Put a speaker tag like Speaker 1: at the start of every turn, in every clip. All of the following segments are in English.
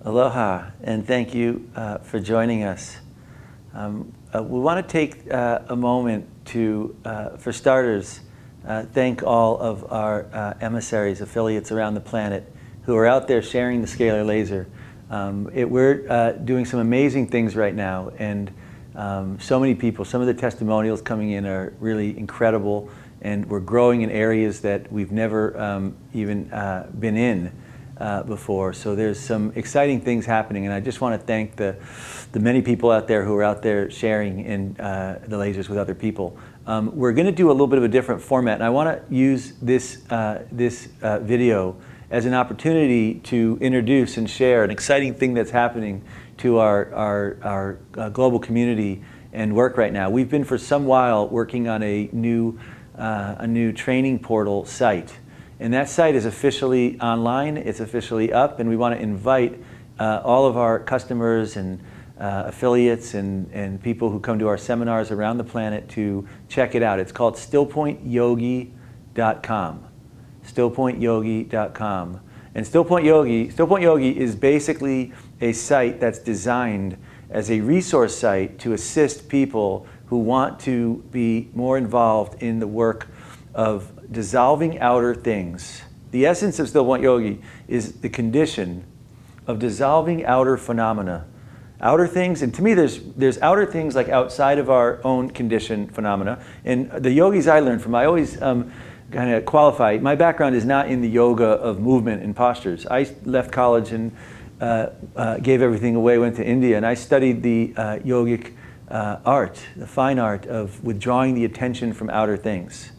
Speaker 1: Aloha, and thank you for joining us. We want to take a moment to, for starters, thank all of our emissaries, affiliates around the planet who are out there sharing the scalar laser. We're doing some amazing things right now, and so many people, some of the testimonials coming in are really incredible, and we're growing in areas that we've never even been in before. So there's some exciting things happening, and I just want to thank the many people out there who are out there sharing in the lasers with other people. We're going to do a little bit of a different format, and I want to use this video as an opportunity to introduce and share an exciting thing that's happening to our global community and work right now. We've been for some while working on a new training portal site. And that site is officially online, it's officially up, and we want to invite all of our customers and affiliates and people who come to our seminars around the planet to check it out. It's called StillpointYogi.com. StillpointYogi.com. And StillpointYogi is basically a site that's designed as a resource site to assist people who want to be more involved in the work of dissolving outer things. The essence of Stillpoint Yogi is the condition of dissolving outer phenomena. Outer things, and to me there's outer things like outside of our own conditioned phenomena. And the yogis I learned from, I always kind of qualify, my background is not in the yoga of movement and postures. I left college and gave everything away, went to India, and I studied the yogic art, the fine art of withdrawing the attention from outer things.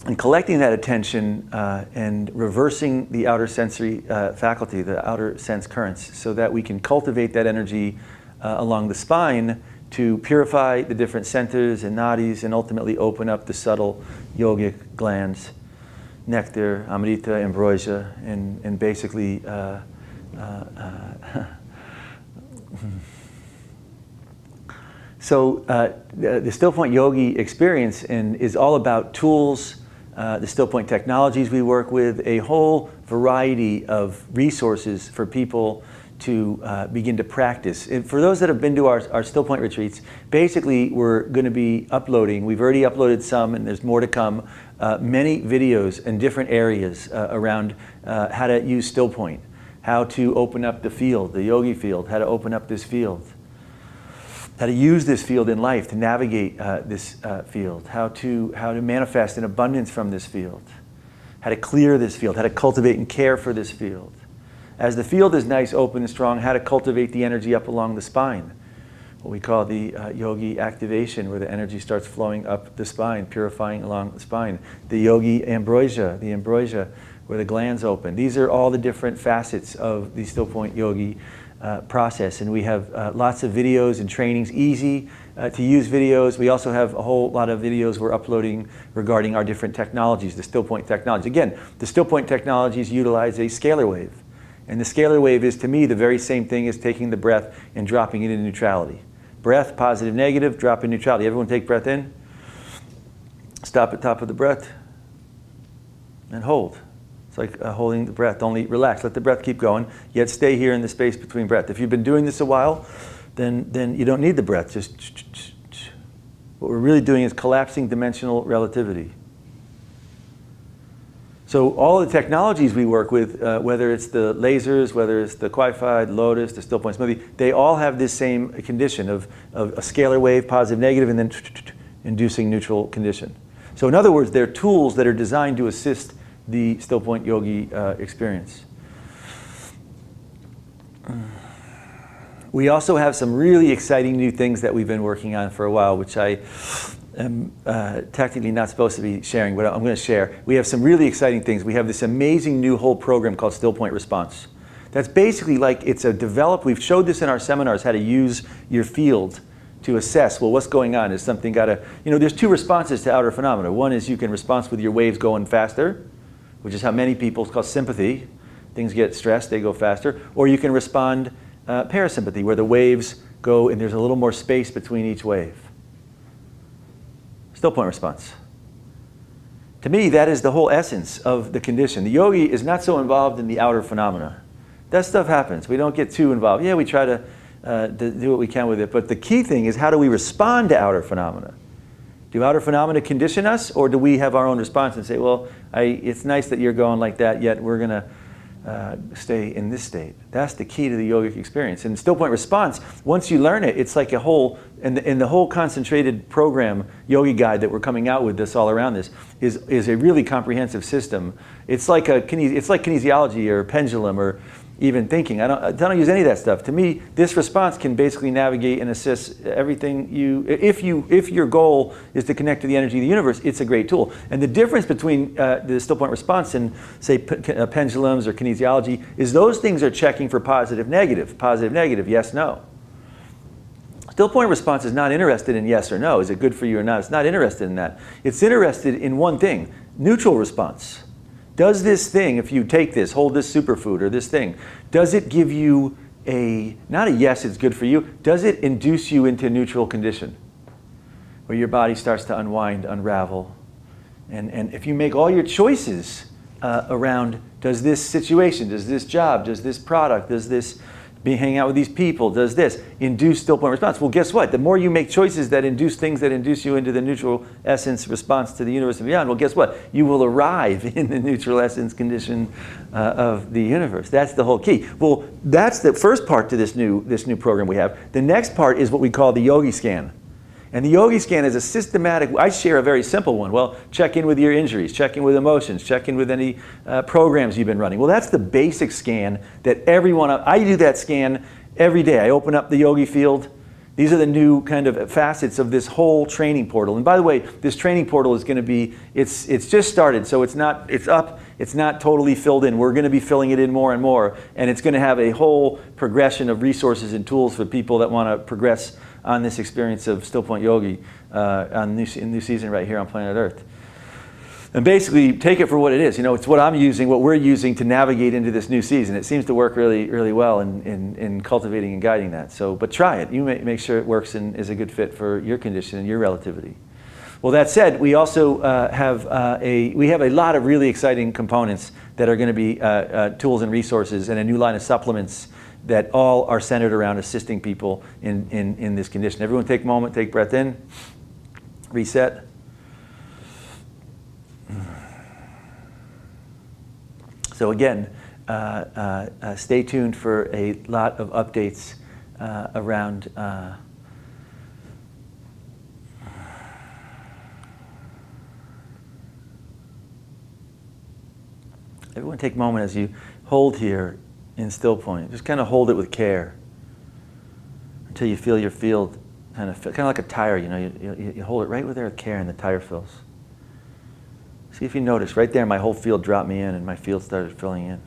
Speaker 1: And collecting that attention and reversing the outer sensory faculty, the outer sense currents, so that we can cultivate that energy along the spine to purify the different centers and nadis and ultimately open up the subtle yogic glands, nectar, amrita, ambrosia, and basically so the Stillpoint Yogi experience is all about tools, the Stillpoint technologies we work with, a whole variety of resources for people to begin to practice. And for those that have been to our Stillpoint retreats, basically we're going to be uploading, we've already uploaded some and there's more to come, many videos in different areas around how to use Stillpoint, how to open up the field, the yogi field, how to open up this field, how to use this field in life to navigate this field, how to manifest an abundance from this field, how to clear this field, how to cultivate and care for this field. As the field is nice, open, and strong, how to cultivate the energy up along the spine, what we call the yogi activation, where the energy starts flowing up the spine, purifying along the spine. The yogi ambrosia, where the glands open. These are all the different facets of the Stillpoint Yogi process, and we have lots of videos and trainings, easy to use videos. We also have a whole lot of videos we're uploading regarding our different technologies, the Stillpoint technology. Again, the Stillpoint technologies utilize a scalar wave, and the scalar wave is, to me, the very same thing as taking the breath and dropping it into neutrality. Breath, positive, negative, drop in neutrality. Everyone take breath in, stop at top of the breath, and hold. It's like holding the breath. Only relax. Let the breath keep going, yet stay here in the space between breath. If you've been doing this a while, then you don't need the breath. Just what we're really doing is collapsing dimensional relativity. So all the technologies we work with, whether it's the lasers, whether it's the Wi-Fi, Lotus, the Stillpoint Smoothie, they all have this same condition of a scalar wave, positive, negative, and then inducing neutral condition. So in other words, they're tools that are designed to assist the Stillpoint Yogi experience. We also have some really exciting new things that we've been working on for a while, which I am technically not supposed to be sharing, but I'm going to share. We have some really exciting things. We have this amazing new whole program called Stillpoint Response. That's basically like it's a we've showed this in our seminars, how to use your field to assess, well, what's going on? Is something got to, there's two responses to outer phenomena. One is you can respond with your waves going faster, which is how many people, it's called sympathy. Things get stressed, they go faster. Or you can respond parasympathy, where the waves go and there's a little more space between each wave. Stillpoint response. To me, that is the whole essence of the condition. The yogi is not so involved in the outer phenomena. That stuff happens. We don't get too involved. Yeah, we try to do what we can with it. But the key thing is, how do we respond to outer phenomena? Do outer phenomena condition us, or do we have our own response and say, well, it's nice that you're going like that, yet we're going to stay in this state? That's the key to the yogic experience. And Stillpoint Response, once you learn it, it's like a whole, and the whole concentrated program, Yogi Guide, that we're coming out with this all around this, is a really comprehensive system. It's like kinesiology or pendulum or even thinking. I don't use any of that stuff. To me, this response can basically navigate and assist everything if your goal is to connect to the energy of the universe, it's a great tool. And the difference between the Stillpoint Response and, say, pendulums or kinesiology is those things are checking for positive, negative, yes, no. Stillpoint Response is not interested in yes or no. Is it good for you or not? It's not interested in that. It's interested in one thing, neutral response. Does this thing, if you take this, hold this superfood or this thing, does it give you not a yes, it's good for you, does it induce you into a neutral condition where your body starts to unwind, unravel? And if you make all your choices around, does this situation, does this job, does this product, does this hanging out with these people, does this induce Stillpoint Response? Well, guess what? The more you make choices that induce things that induce you into the neutral essence response to the universe and beyond, well, guess what? You will arrive in the neutral essence condition of the universe. That's the whole key. Well, that's the first part to this new program we have. The next part is what we call the Yogi Scan. And the Yogi Scan is a systematic, I share a very simple one. Well, check in with your injuries, check in with emotions, check in with any programs you've been running. Well, that's the basic scan that everyone, I do that scan every day. I open up the Yogi field. These are the new kind of facets of this whole training portal. And by the way, this training portal is going to be, it's just started, so it's up, it's not totally filled in. We're going to be filling it in more and more. And it's going to have a whole progression of resources and tools for people that want to progress on this experience of Stillpoint Yogi in new season right here on planet Earth. And basically, take it for what it is. You know, it's what I'm using, what we're using to navigate into this new season. It seems to work really, really well in cultivating and guiding that. So, but try it. You make sure it works and is a good fit for your condition and your relativity. Well, that said, we also have a lot of really exciting components that are going to be tools and resources and a new line of supplements that all are centered around assisting people in this condition. Everyone take a moment, take breath in, reset. So again, stay tuned for a lot of updates around everyone take a moment as you hold here in Stillpoint. Just kind of hold it with care until you feel your field kind of like a tire. You know, you hold it right with there with care, and the tire fills. See if you notice right there, my whole field dropped me in, and my field started filling in.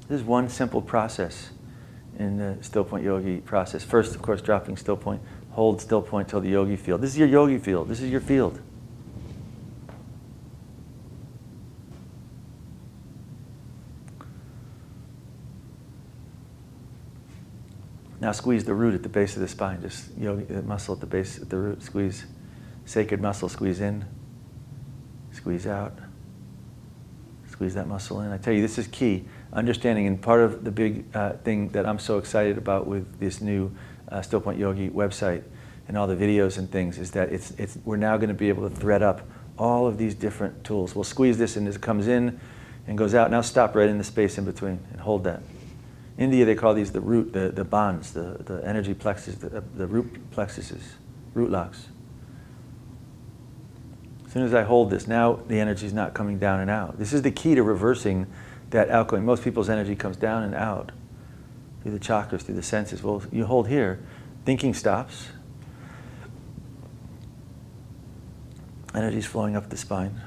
Speaker 1: This is one simple process in the Stillpoint Yogi process. First, of course, dropping Stillpoint. Hold Stillpoint till the Yogi field. This is your Yogi field. This is your field. Now squeeze the root at the base of the spine. Just yogi, the muscle at the base, at the root. Squeeze. Sacred muscle. Squeeze in. Squeeze out. Squeeze that muscle in. I tell you, this is key. Understanding, and part of the big thing that I'm so excited about with this new Stillpoint Yogi website and all the videos and things is that we're now going to be able to thread up all of these different tools. We'll squeeze this, and as it comes in and goes out, now stop right in the space in between and hold that. India, they call these the root, the bonds, the energy plexus, the root plexuses, root locks. As soon as I hold this, now the energy is not coming down and out. This is the key to reversing that outgoing. Most people's energy comes down and out through the chakras, through the senses. Well, you hold here, thinking stops. Energy's flowing up the spine,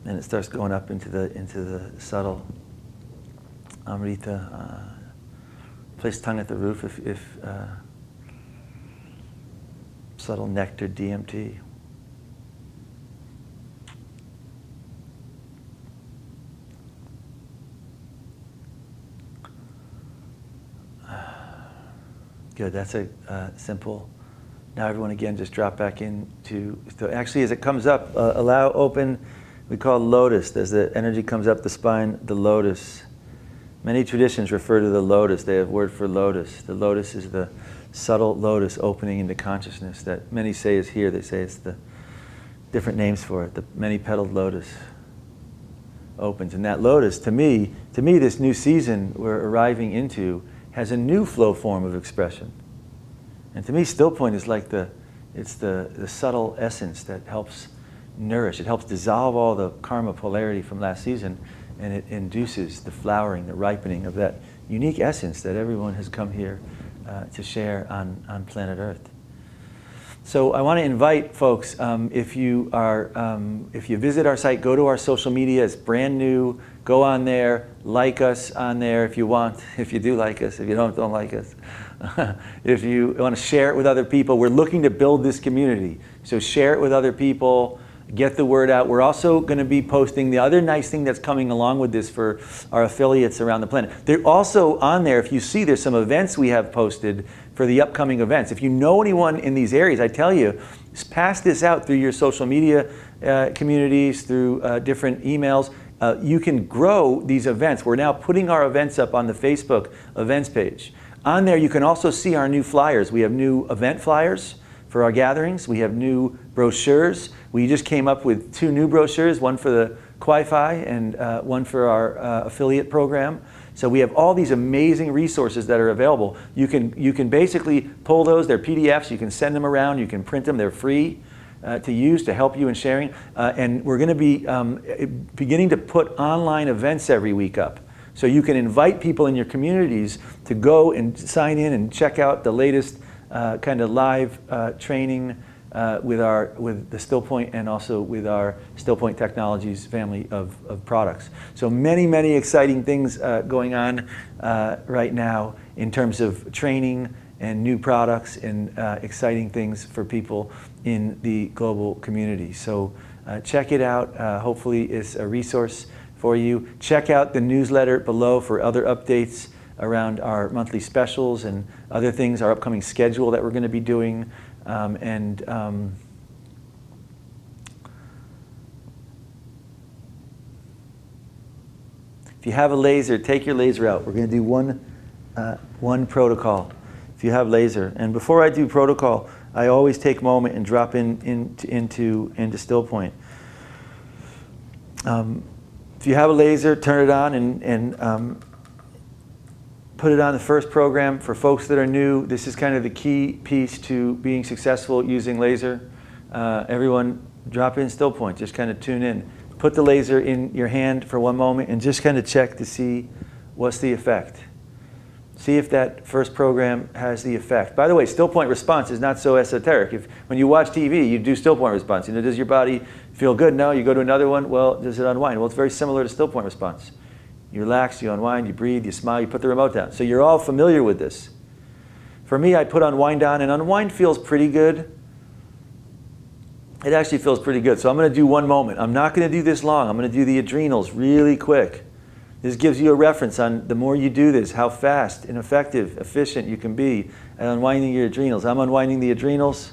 Speaker 1: and it starts going up into the subtle Amrita. Place tongue at the roof if subtle nectar, DMT. Good, that's a simple. Now everyone again just drop back into, actually as it comes up, allow open we call lotus. As the energy comes up the spine, the lotus. Many traditions refer to the lotus. They have a word for lotus. The lotus is the subtle lotus opening into consciousness that many say is here. They say it's the different names for it. The many-petaled lotus opens. And that lotus, to me, this new season we're arriving into has a new flow form of expression. And to me, Stillpoint is like the subtle essence that helps nourish. It helps dissolve all the karma polarity from last season, and it induces the flowering, the ripening of that unique essence that everyone has come here to share on planet Earth. So I want to invite folks, if you visit our site, go to our social media. It's brand new. Go on there, like us on there if you want. If you do like us, if you don't like us. If you want to share it with other people, we're looking to build this community. So share it with other people. Get the word out. We're also going to be posting the other nice thing that's coming along with this for our affiliates around the planet. They're also on there, if you see, there's some events we have posted for the upcoming events. If you know anyone in these areas, I tell you, pass this out through your social media communities, through different emails. You can grow these events. We're now putting our events up on the Facebook events page. On there, you can also see our new flyers. We have new event flyers for our gatherings. We have new brochures. We just came up with 2 new brochures, one for the Wi-Fi and one for our affiliate program. So we have all these amazing resources that are available. You can basically pull those. They're PDFs. You can send them around. You can print them. They're free to use to help you in sharing. And we're going to be beginning to put online events every week up. So you can invite people in your communities to go and sign in and check out the latest kind of live training with the Stillpoint and also with our Stillpoint Technologies family of products. So many exciting things going on right now in terms of training and new products and exciting things for people in the global community. So check it out. Hopefully it's a resource for you. Check out the newsletter below for other updates around our monthly specials and other things, our upcoming schedule that we're going to be doing. If you have a laser, take your laser out. We're going to do one protocol. If you have laser, and before I do protocol, I always take a moment and drop into Stillpoint. If you have a laser, turn it on and put it on the first program. For folks that are new, this is kind of the key piece to being successful using laser. Everyone drop in Stillpoint, just kind of tune in. Put the laser in your hand for one moment and just kind of check to see what's the effect. See if that first program has the effect. By the way, Stillpoint response is not so esoteric. When you watch TV, you do Stillpoint response. You know, does your body feel good? No. You go to another one. Well, does it unwind? Well, it's very similar to Stillpoint response. You relax, you unwind, you breathe, you smile, you put the remote down. So you're all familiar with this. For me, I put unwind on, and unwind feels pretty good. It actually feels pretty good. So I'm going to do one moment. I'm not going to do this long. I'm going to do the adrenals really quick. This gives you a reference on the more you do this, how fast and effective, efficient you can be at unwinding your adrenals. I'm unwinding the adrenals.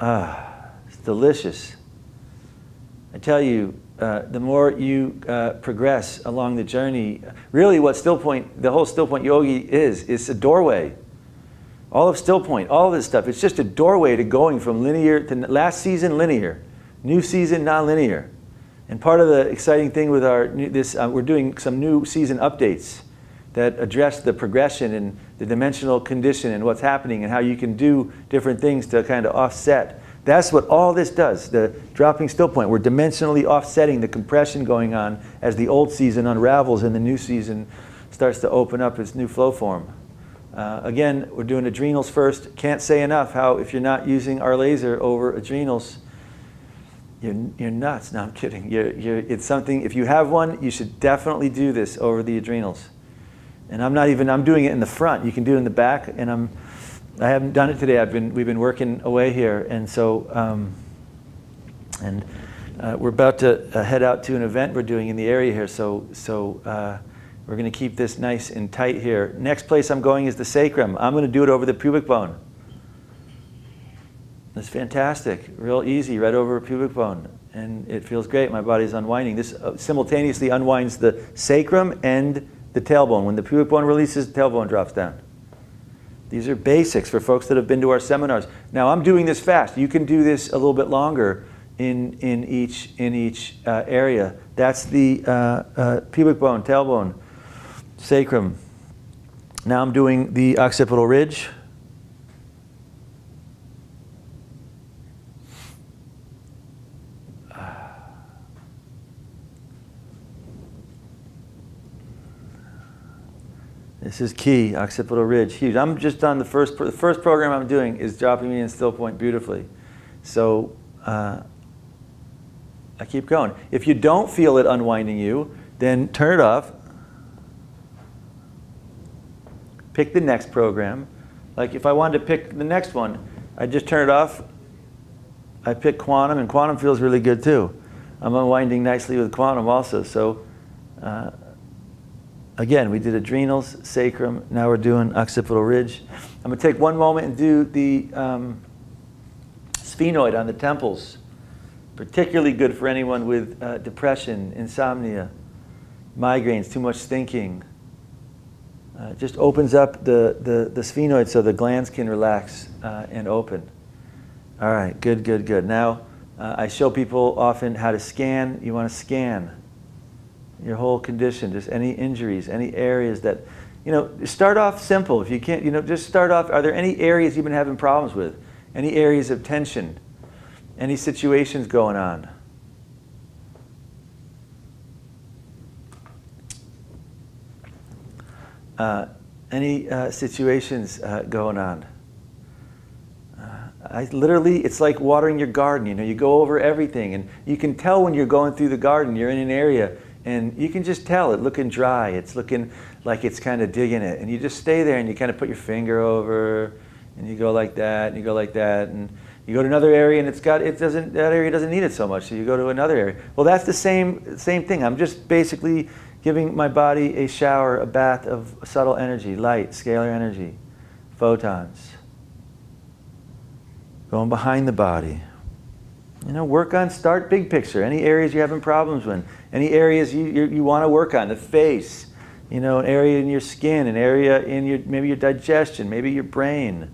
Speaker 1: It's delicious. I tell you, the more you progress along the journey, really what Stillpoint, the whole Stillpoint Yogi is a doorway. All of Stillpoint, all of this stuff, it's just a doorway to going from linear to last season linear, new season non-linear. And part of the exciting thing with we're doing some new season updates that address the progression and the dimensional condition and what's happening and how you can do different things to kind of offset. That's what all this does, the dropping Stillpoint. We're dimensionally offsetting the compression going on as the old season unravels and the new season starts to open up its new flow form. Again, we're doing adrenals first. Can't say enough how if you're not using our laser over adrenals, you're nuts. No, I'm kidding. It's something, if you have one, you should definitely do this over the adrenals. And I'm doing it in the front. You can do it in the back, and I haven't done it today. We've been working away here, and so we're about to head out to an event we're doing in the area here. So we're going to keep this nice and tight here. Next place I'm going is the sacrum. I'm going to do it over the pubic bone. It's fantastic, real easy, right over a pubic bone. And it feels great. My body's unwinding. This simultaneously unwinds the sacrum and the tailbone. When the pubic bone releases, the tailbone drops down. These are basics for folks that have been to our seminars. Now, I'm doing this fast. You can do this a little bit longer in each area. That's the pubic bone, tailbone, sacrum. Now I'm doing the occipital ridge. This is key, occipital ridge, huge. I'm just on the first program I'm doing is dropping me in Stillpoint beautifully. So I keep going. If you don't feel it unwinding you, then turn it off. Pick the next program. Like if I wanted to pick the next one, I just turn it off. I pick quantum, and quantum feels really good too. I'm unwinding nicely with quantum also. So again, we did adrenals, sacrum. Now we're doing occipital ridge. I'm going to take one moment and do the sphenoid on the temples. Particularly good for anyone with depression, insomnia, migraines, too much thinking. It just opens up the sphenoid so the glands can relax and open. All right, good, good, good. Now, I show people often how to scan. You want to scan your whole condition, just any injuries, any areas that, start off simple. If you can't, just start off, are there any areas you've been having problems with? Any areas of tension? Any situations going on? Any situations going on? It's like watering your garden. You go over everything, and you can tell when you're going through the garden. You're in an area, and you can just tell it looking dry. It's looking like it's kind of digging it, and you just stay there, and you kind of put your finger over, and you go like that, and you go like that, and you go to another area, and that area doesn't need it so much, so you go to another area. Well, that's the same thing. I'm just basically giving my body a shower, a bath of subtle energy, light, scalar energy, photons. Going behind the body. Start big picture. Any areas you're having problems with, any areas you want to work on, the face, an area in your skin, an area in maybe your digestion, maybe your brain,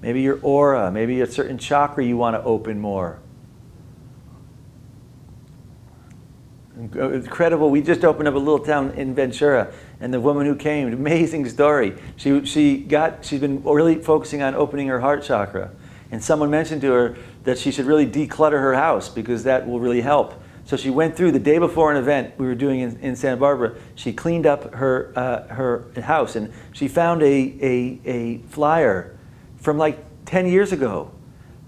Speaker 1: maybe your aura, maybe a certain chakra you want to open more. Incredible. We just opened up a little town in Ventura, and the woman who came, amazing story. She's been really focusing on opening her heart chakra. And someone mentioned to her that she should really declutter her house because that will really help. So she went through the day before an event we were doing in Santa Barbara. She cleaned up her house, and she found a flyer from like 10 years ago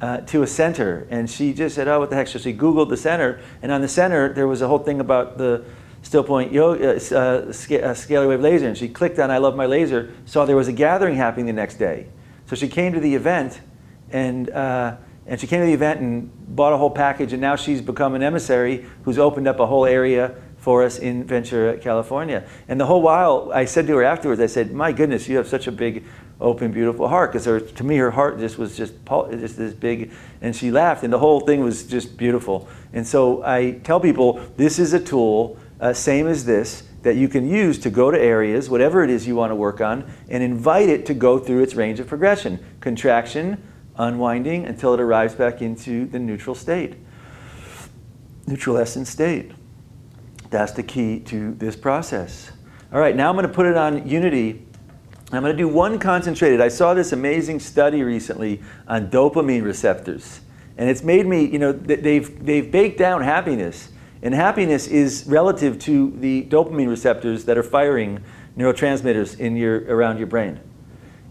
Speaker 1: to a center. And she just said, oh, what the heck? So she Googled the center, and on the center there was a whole thing about the StillpointYogi, scalar wave laser. And she clicked on I love my laser, saw there was a gathering happening the next day. So she came to the event, and she came to the event and bought a whole package, and now she's become an emissary who's opened up a whole area for us in Ventura, California. And the whole while, I said to her afterwards, I said, my goodness, you have such a big, open, beautiful heart. Because to me, her heart was just this big, and she laughed, and the whole thing was just beautiful. And so I tell people, this is a tool, same as this, that you can use to go to areas, whatever it is you want to work on, and invite it to go through its range of progression. Contraction, unwinding until it arrives back into the neutral state, neutral essence state. That's the key to this process. All right, now I'm going to put it on unity. I'm going to do one concentrated. I saw this amazing study recently on dopamine receptors, and it's made me, they've baked down happiness, and happiness is relative to the dopamine receptors that are firing neurotransmitters around your brain.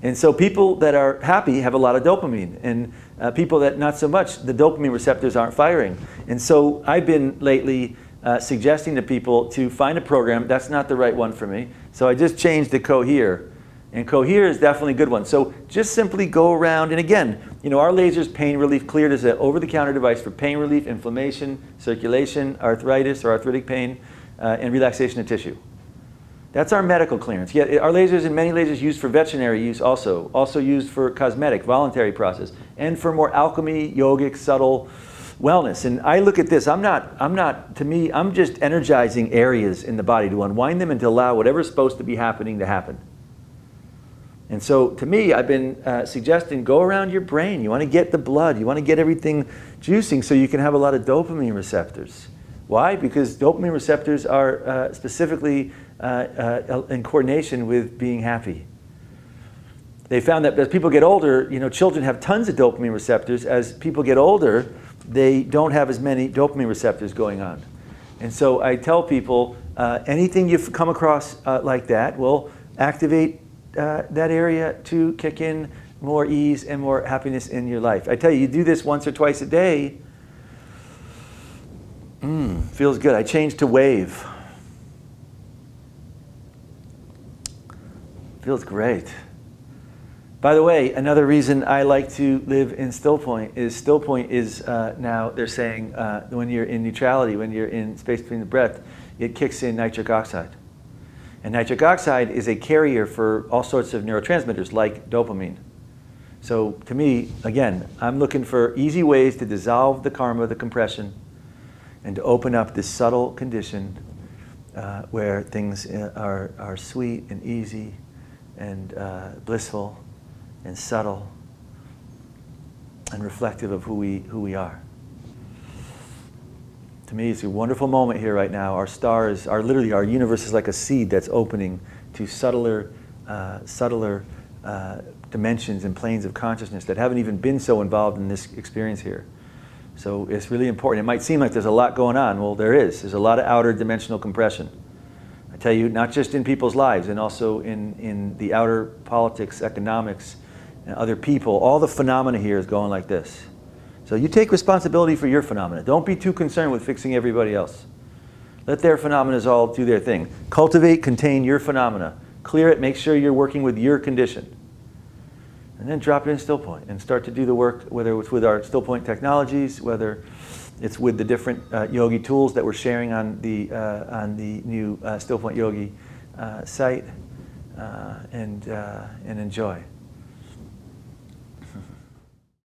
Speaker 1: And so people that are happy have a lot of dopamine, and people that not so much, the dopamine receptors aren't firing. And so I've been lately suggesting to people to find a program. That's not the right one for me. So I just changed to Cohere. And Cohere is definitely a good one. So just simply go around, and again, our laser's pain relief cleared as an over-the-counter device for pain relief, inflammation, circulation, arthritis or arthritic pain, and relaxation of tissue. That's our medical clearance. Yeah, our lasers and many lasers used for veterinary use also used for cosmetic, voluntary process, and for more alchemy, yogic, subtle wellness. And I look at this, to me, I'm just energizing areas in the body to unwind them and to allow whatever's supposed to be happening to happen. And so to me, I've been suggesting go around your brain. You want to get the blood, you want to get everything juicing so you can have a lot of dopamine receptors. Why? Because dopamine receptors are specifically in coordination with being happy. They found that as people get older, children have tons of dopamine receptors. As people get older, they don't have as many dopamine receptors going on. And so I tell people, anything you've come across like that will activate that area to kick in more ease and more happiness in your life. I tell you, you do this once or twice a day, feels good. I changed to wave. Feels great. By the way, another reason I like to live in Stillpoint is now they're saying when you're in neutrality, when you're in space between the breath, it kicks in nitric oxide. And nitric oxide is a carrier for all sorts of neurotransmitters like dopamine. So to me, again, I'm looking for easy ways to dissolve the karma, the compression, and to open up this subtle condition where things are sweet and easy and blissful and subtle and reflective of who we are. To me, it's a wonderful moment here right now. Our stars are literally, our universe is like a seed that's opening to subtler dimensions and planes of consciousness that haven't even been so involved in this experience here. So it's really important. It might seem like there's a lot going on. Well, there is. There's a lot of outer dimensional compression. I tell you, not just in people's lives, and also in the outer politics, economics, and other people. All the phenomena here is going like this. So you take responsibility for your phenomena. Don't be too concerned with fixing everybody else. Let their phenomena all do their thing. Cultivate, contain your phenomena. Clear it, make sure you're working with your condition. And then drop it in Stillpoint and start to do the work, whether it's with our Stillpoint technologies, whether it's with the different yogi tools that we're sharing on the new StillpointYogi site, and enjoy.